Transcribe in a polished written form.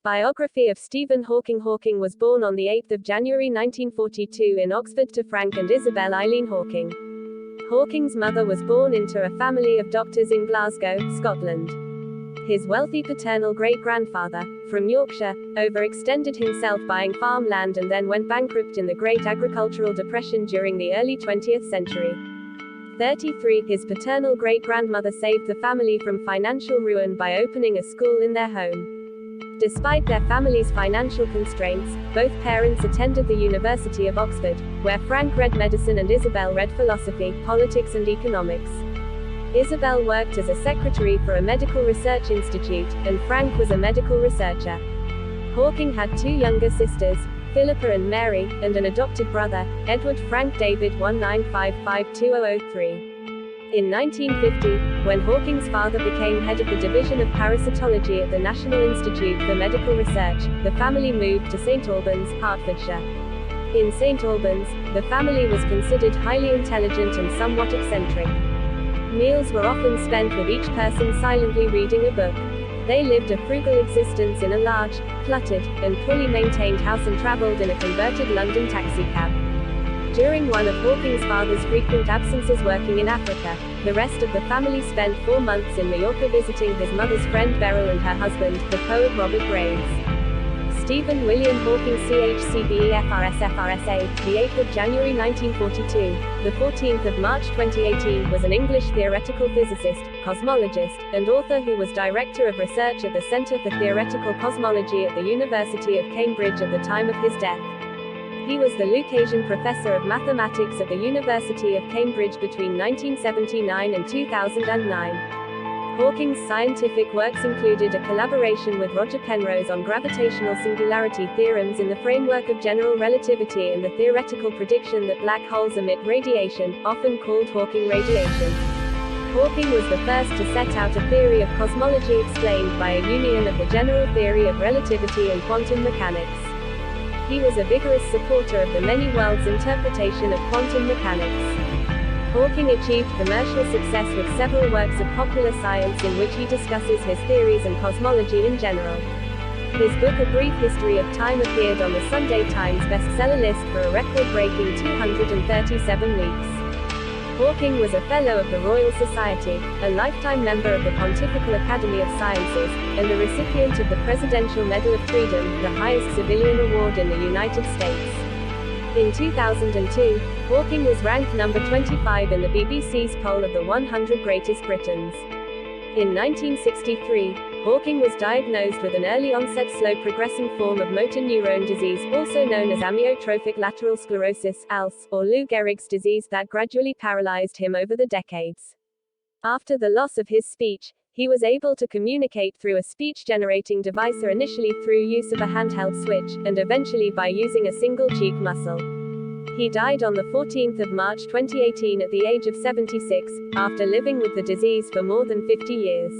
Biography of Stephen Hawking. Hawking was born on 8 January 1942 in Oxford to Frank and Isabel Eileen Hawking. Hawking's mother was born into a family of doctors in Glasgow, Scotland. His wealthy paternal great-grandfather, from Yorkshire, overextended himself buying farmland and then went bankrupt in the Great Agricultural Depression during the early 20th century. 33. His paternal great-grandmother saved the family from financial ruin by opening a school in their home. Despite their family's financial constraints, both parents attended the University of Oxford, where Frank read medicine and Isabel read philosophy, politics and economics. Isabel worked as a secretary for a medical research institute, and Frank was a medical researcher. Hawking had two younger sisters, Philippa and Mary, and an adopted brother, Edward Frank David 19552003. In 1950, when Hawking's father became head of the Division of Parasitology at the National Institute for Medical Research, the family moved to St Albans, Hertfordshire. In St Albans, the family was considered highly intelligent and somewhat eccentric. Meals were often spent with each person silently reading a book. They lived a frugal existence in a large, cluttered, and poorly maintained house and travelled in a converted London taxicab. During one of Hawking's father's frequent absences working in Africa, the rest of the family spent 4 months in Mallorca visiting his mother's friend Beryl and her husband, the poet Robert Graves. Stephen William Hawking CHCBEFRSFRSA, the 8th of January 1942, the 14th of March 2018, was an English theoretical physicist, cosmologist, and author who was director of research at the Centre for Theoretical Cosmology at the University of Cambridge at the time of his death. He was the Lucasian Professor of Mathematics at the University of Cambridge between 1979 and 2009. Hawking's scientific works included a collaboration with Roger Penrose on gravitational singularity theorems in the framework of general relativity and the theoretical prediction that black holes emit radiation, often called Hawking radiation. Hawking was the first to set out a theory of cosmology explained by a union of the general theory of relativity and quantum mechanics. He was a vigorous supporter of the many worlds interpretation of quantum mechanics. Hawking achieved commercial success with several works of popular science in which he discusses his theories and cosmology in general. His book A Brief History of Time appeared on the Sunday Times bestseller list for a record-breaking 237 weeks. Hawking was a Fellow of the Royal Society, a lifetime member of the Pontifical Academy of Sciences, and the recipient of the Presidential Medal of Freedom, the highest civilian award in the United States. In 2002, Hawking was ranked number 25 in the BBC's poll of the 100 Greatest Britons. In 1963, Hawking was diagnosed with an early-onset slow-progressing form of motor neurone disease, also known as amyotrophic lateral sclerosis, ALS, or Lou Gehrig's disease, that gradually paralyzed him over the decades. After the loss of his speech, he was able to communicate through a speech-generating device, or initially through use of a handheld switch, and eventually by using a single cheek muscle. He died on the 14th of March 2018 at the age of 76, after living with the disease for more than 50 years.